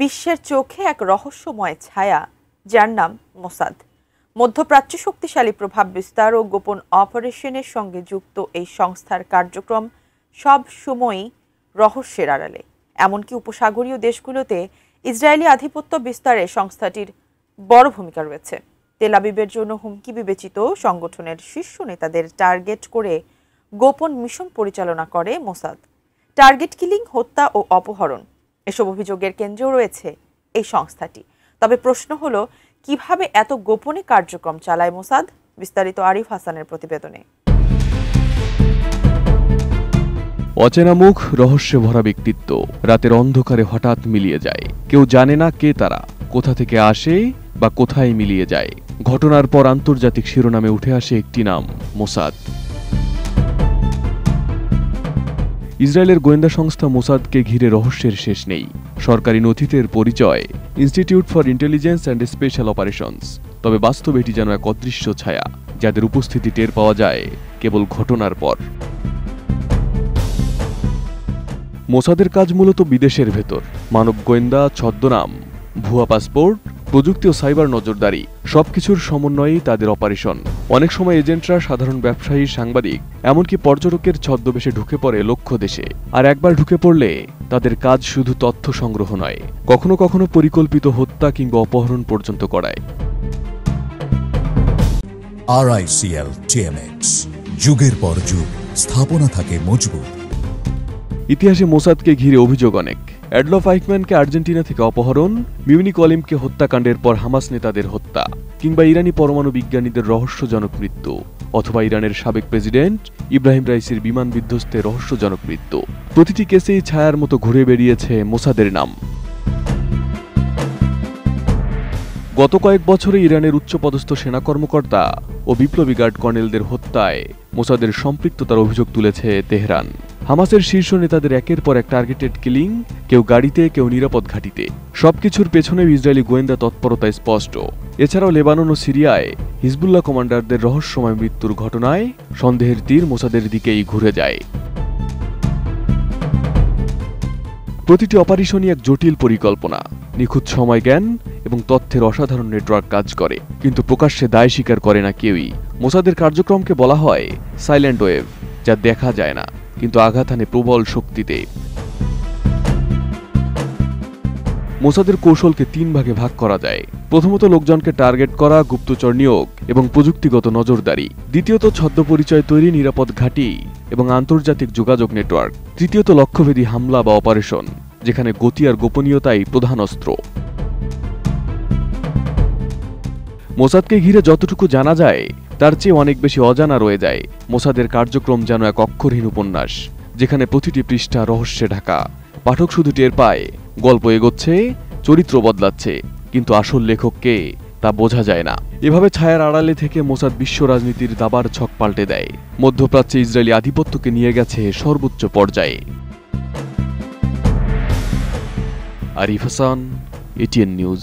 বিশ্বের চোখে এক রহস্যময় ছায়া, যার নাম মোসাদ। মধ্যপ্রাচ্যে শক্তিশালী প্রভাব বিস্তার ও গোপন অপারেশনের সঙ্গে যুক্ত এই সংস্থার কার্যক্রম সব সময়ই রহস্যের আড়ালে। এমনকি উপসাগরীয় দেশগুলোতে ইসরায়েলি আধিপত্য বিস্তারে সংস্থাটির বড় ভূমিকা রয়েছে। তেল আবিবের জন্য হুমকি বিবেচিত সংগঠনের শীর্ষ নেতাদের টার্গেট করে গোপন মিশন পরিচালনা করে মোসাদ। টার্গেট কিলিং, হত্যা ও অপহরণ, এসব অভিযোগের কেন্দ্রেও রয়েছে এই সংস্থাটি। তবে প্রশ্ন হলো, কিভাবে এত গোপনে কার্যক্রম চালায় মোসাদ? বিস্তারিত আরিফ হাসানের প্রতিবেদনে। অচেনা মুখ, রহস্যে ভরা ব্যক্তিত্ব রাতের অন্ধকারে হঠাৎ মিলিয়ে যায়। কেউ জানে না কে তারা, কোথা থেকে আসে বা কোথায় মিলিয়ে যায়। ঘটনার পর আন্তর্জাতিক শিরোনামে উঠে আসে একটি নাম, মোসাদ। ইসরায়েলের গোয়েন্দা সংস্থা মোসাদকে ঘিরে রহস্যের শেষ নেই। সরকারি নথিতের পরিচয় institute for intelligence and special operations. তবে বাস্তবে এটি যেন এক অদৃশ্য ছায়া, যাদের উপস্থিতি টের পাওয়া যায় কেবল ঘটনার পর। মোসাদের কাজ মূলত বিদেশের ভেতর। মানব গোয়েন্দা, ছদ্মনাম, ভুয়া পাসপোর্ট, প্রযুক্তি ও সাইবার নজরদারি, সবকিছুর সমন্বয়েই তাদের অপারেশন। অনেক সময় এজেন্টরা সাধারণ ব্যবসায়ী, সাংবাদিক, এমনকি পর্যটকের ছদ্মবেশে ঢুকে পড়ে লক্ষ্য দেশে। আর একবার ঢুকে পড়লে তাদের কাজ শুধু তথ্য সংগ্রহ নয়, কখনো কখনো পরিকল্পিত হত্যা কিংবা অপহরণ পর্যন্ত করায়। RICL TMX, যুগের পর যুগ স্থাপনা থাকে মজবুত। ইতিহাসে মোসাদকে ঘিরে অভিযোগ অনেক। অ্যাডলফ আইকম্যানকে আর্জেন্টিনা থেকে অপহরণ, মিউনিক অলিম্পকে হত্যাকাণ্ডের পর হামাস নেতাদের হত্যা, কিংবা ইরানি পরমাণু বিজ্ঞানীদের রহস্যজনক মৃত্যু, অথবা ইরানের সাবেক প্রেসিডেন্ট ইব্রাহিম রাইসির বিমান বিধ্বস্তে রহস্যজনক মৃত্যু। প্রতিটি কেসেই ছায়ার মতো ঘুরে বেরিয়েছে মোসাদের নাম। গত কয়েক বছরে ইরানের উচ্চপদস্থ সেনা কর্মকর্তা ও বিপ্লবী গার্ড কর্নেলদের হত্যায় মোসাদের সম্পৃক্ততার অভিযোগ তুলেছে তেহরান। হামাসের শীর্ষ নেতাদের একের পর এক টার্গেটেড কিলিং, কেউ গাড়িতে, কেউ নিরাপদ ঘাঁটিতে। সবকিছুর পেছনে ইসরায়েলি গোয়েন্দা তৎপরতা স্পষ্ট। এছাড়াও লেবানন ও সিরিয়ায় হিজবুল্লাহ কমান্ডারদের রহস্যময় মৃত্যুর ঘটনায় সন্দেহের তীর মোসাদের দিকেই ঘুরে যায়। প্রতিটি অপারেশনই এক জটিল পরিকল্পনা, নিখুঁত সময় জ্ঞান এবং তথ্যের অসাধারণ নেটওয়ার্ক কাজ করে, কিন্তু প্রকাশ্যে দায় স্বীকার করে না কেউই। মোসাদের কার্যক্রমকে বলা হয় সাইলেন্ট ওয়েভ, যা দেখা যায় না কিন্তু আঘাত হানে প্রবল শক্তিতে। মোসাদের কৌশলকে 3 ভাগে ভাগ করা যায়। প্রথমত, লোকজনকে টার্গেট করা, গুপ্তচর নিয়োগ এবং প্রযুক্তিগত নজরদারি। দ্বিতীয়ত, ছদ্মপরিচয় তৈরি, নিরাপদ ঘাঁটি এবং আন্তর্জাতিক যোগাযোগ নেটওয়ার্ক। তৃতীয়ত, লক্ষ্যভেদী হামলা বা অপারেশন, যেখানে গতি আর গোপনীয়তাই প্রধান অস্ত্র। মোসাদকে ঘিরে যতটুকু জানা যায় তার চেয়ে অনেক বেশি অজানা রয়ে যায়। মোসাদের কার্যক্রম যেন এক অক্ষরহীন উপন্যাস, যেখানে প্রতিটি পৃষ্ঠা রহস্যে ঢাকা। পাঠক শুধু টের পায় গল্প এগোচ্ছে, চরিত্র বদলাচ্ছে, কিন্তু আসল লেখক কে তা বোঝা যায় না। এভাবে ছায়ার আড়ালে থেকে মোসাদ বিশ্ব রাজনীতির দাবার ছক পাল্টে দেয়। মধ্যপ্রাচ্যে ইসরায়েলি আধিপত্যকে নিয়ে গেছে সর্বোচ্চ পর্যায়ে। Arif Hasan, ATN news.